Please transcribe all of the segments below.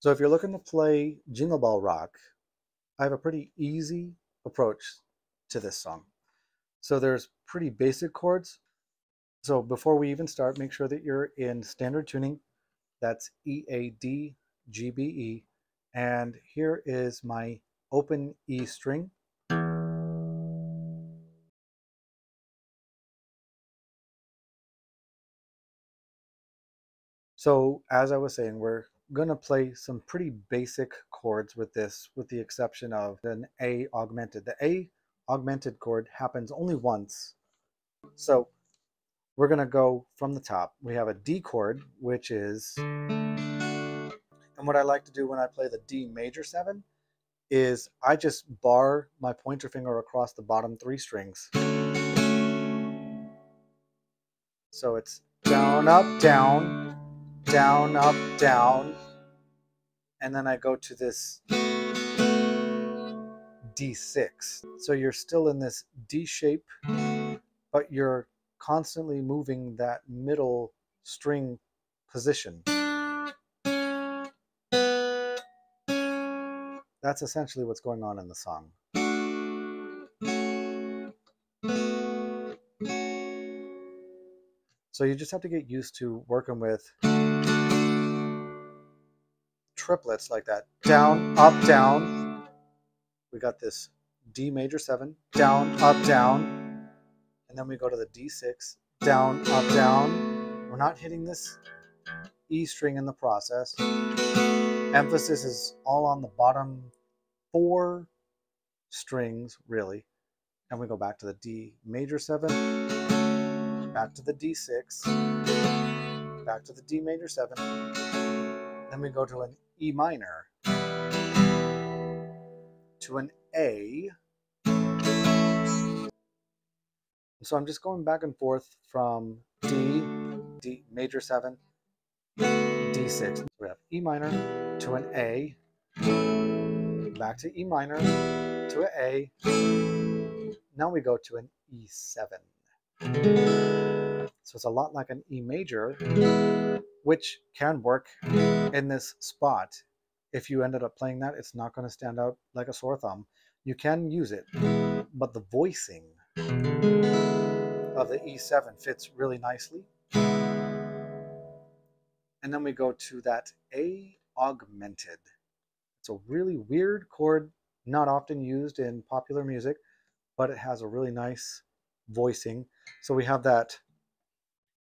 So if you're looking to play Jingle Bell Rock, I have a pretty easy approach to this song. So there's pretty basic chords. So before we even start, make sure that you're in standard tuning. That's E, A, D, G, B, E. And here is my open E string. So as I was saying, we're going to play some pretty basic chords with this, with the exception of an A augmented. The A augmented chord happens only once. So we're going to go from the top. We have a D chord, which is, and what I like to do when I play the D major 7 is I just bar my pointer finger across the bottom 3 strings. So it's down, up, down, down, up, down, and then I go to this D6. So you're still in this D shape, but you're constantly moving that middle string position. That's essentially what's going on in the song. So you just have to get used to working with triplets like that. Down, up, down. We got this D major 7, down, up, down. And then we go to the D6, down, up, down. We're not hitting this E string in the process. Emphasis is all on the bottom 4 strings, really. And we go back to the D major 7, back to the D6, back to the D major 7. Then we go to an E minor, to an A. So I'm just going back and forth from D, D major 7, D6. So we have E minor to an A, back to E minor to an A. Now we go to an E7. So it's a lot like an E major, which can work in this spot. If you ended up playing that, it's not going to stand out like a sore thumb. You can use it, but the voicing of the E7 fits really nicely. And then we go to that A augmented. It's a really weird chord, not often used in popular music, but it has a really nice voicing. So we have that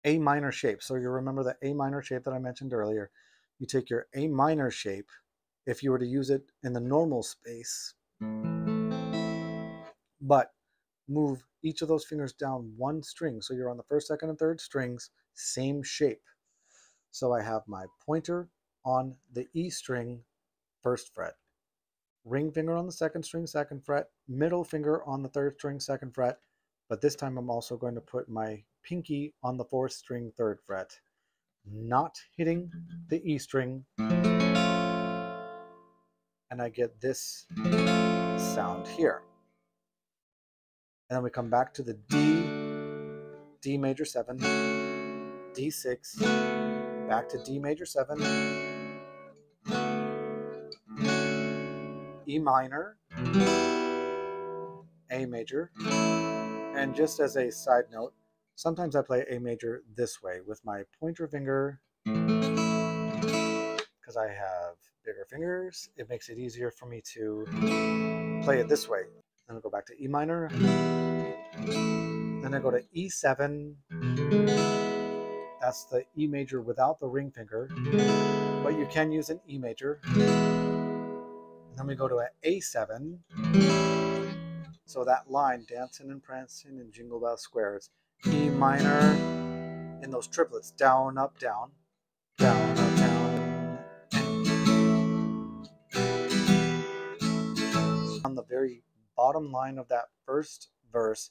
A minor shape. So you remember the A minor shape that I mentioned earlier. You take your A minor shape, if you were to use it in the normal space, but move each of those fingers down 1 string. So you're on the 1st, 2nd, and 3rd strings, same shape. So I have my pointer on the E string, 1st fret, ring finger on the 2nd string, 2nd fret, middle finger on the 3rd string, 2nd fret, but this time I'm also going to put my pinky on the 4th string, 3rd fret, not hitting the E string, and I get this sound here. And then we come back to the D, D major 7, D6, back to D major 7, E minor, A major, and just as a side note, sometimes I play A major this way with my pointer finger because I have bigger fingers. It makes it easier for me to play it this way. Then I go back to E minor, then I go to E7. That's the E major without the ring finger, but you can use an E major. And then we go to an A7. So that line, dancing and prancing in Jingle Bell Squares, E minor in those triplets, down, up, down, down, up, down. On the very bottom line of that first verse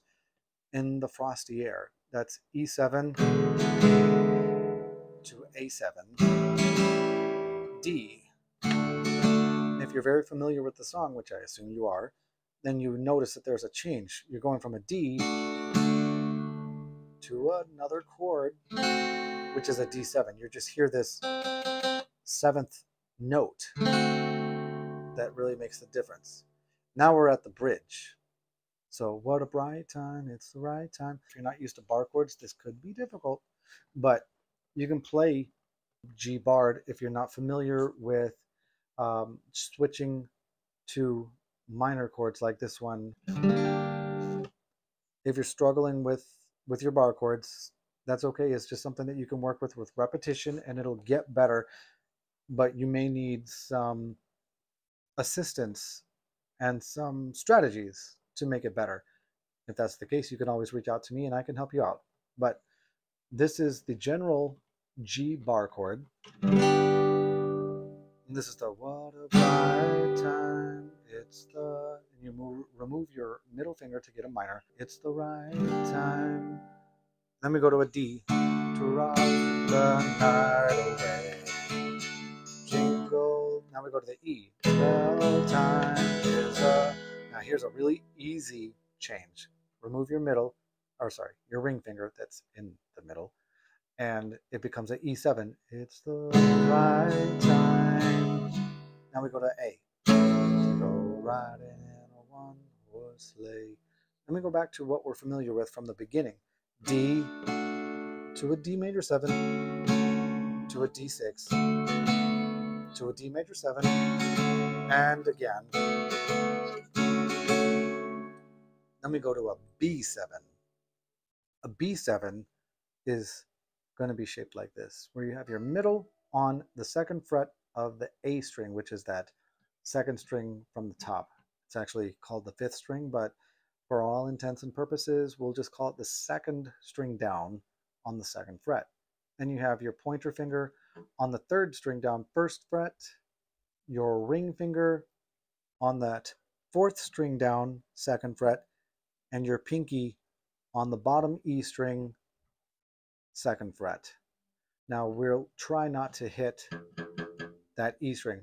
in the frosty air, that's E7 to A7, D. And if you're very familiar with the song, which I assume you are, then you notice that there's a change. You're going from a D to another chord, which is a D7. You just hear this 7th note that really makes the difference. Now we're at the bridge. So what a bright time, it's the right time. If you're not used to bar chords, this could be difficult, but you can play G barred if you're not familiar with switching to minor chords like this one. If you're struggling with your bar chords, that's okay. It's just something that you can work with repetition, and it'll get better, but you may need some assistance and some strategies to make it better. If that's the case, you can always reach out to me and I can help you out. But this is the general G bar chord. And this is the what a bright time, it's the, and you remove your middle finger to get a minor. It's the right time. Then we go to a D, to rock the night away. Jingle. Now we go to the E. Bell time is a. Now here's a really easy change. Remove your middle, or sorry, your ring finger that's in the middle, and it becomes an E7. It's the right time. Now we go to A. Go riding in a one-horse sleigh. Then we go back to what we're familiar with from the beginning. D to a D major 7 to a D6 to a D major 7 and again. Then we go to a B7. A B7 is going to be shaped like this, where you have your middle on the second fret of the A string, which is that second string from the top. It's actually called the fifth string, but for all intents and purposes, we'll just call it the second string down on the second fret. Then you have your pointer finger on the third string down first fret, your ring finger on that fourth string down second fret, and your pinky on the bottom E string second fret. Now we'll try not to hit that E string.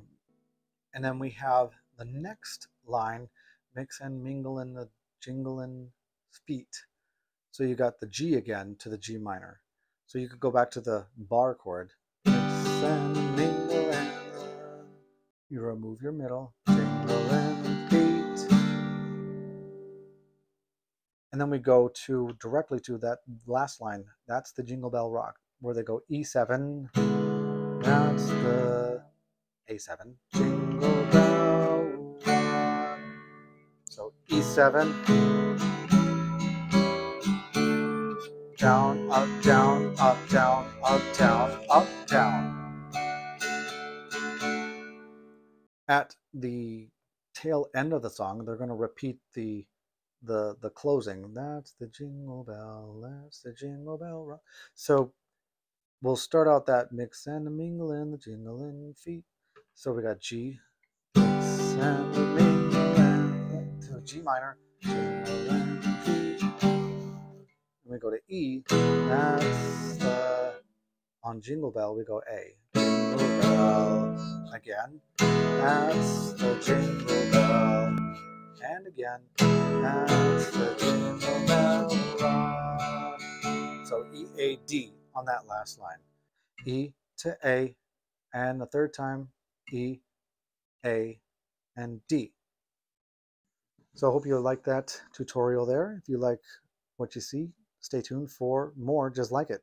And then we have the next line, mix and mingle in the jingling feet. So you got the G again to the G minor. So you could go back to the bar chord. Mix and mingle and you remove your middle, jingling feet. And then we go to directly to that last line. That's the Jingle Bell Rock, where they go E7. That's the A7. Jingle Bell Rock. So E7. Down, up, down, up, down, up, down, up, down. At the tail end of the song, they're going to repeat the closing. That's the jingle bell, that's the jingle bell rock. So we'll start out that mix and a mingle in the jingling feet. So we got G, mix and a mingle and to G minor, jingling feet. And we go to E, that's the, on Jingle Bell we go A. Jingle Bell, again, that's the Jingle Bell. And again, that's the Jingle Bell Rock. So E, A, D on that last line. E to A, and the third time, E, A, and D. So I hope you like that tutorial there. If you like what you see, stay tuned for more just like it.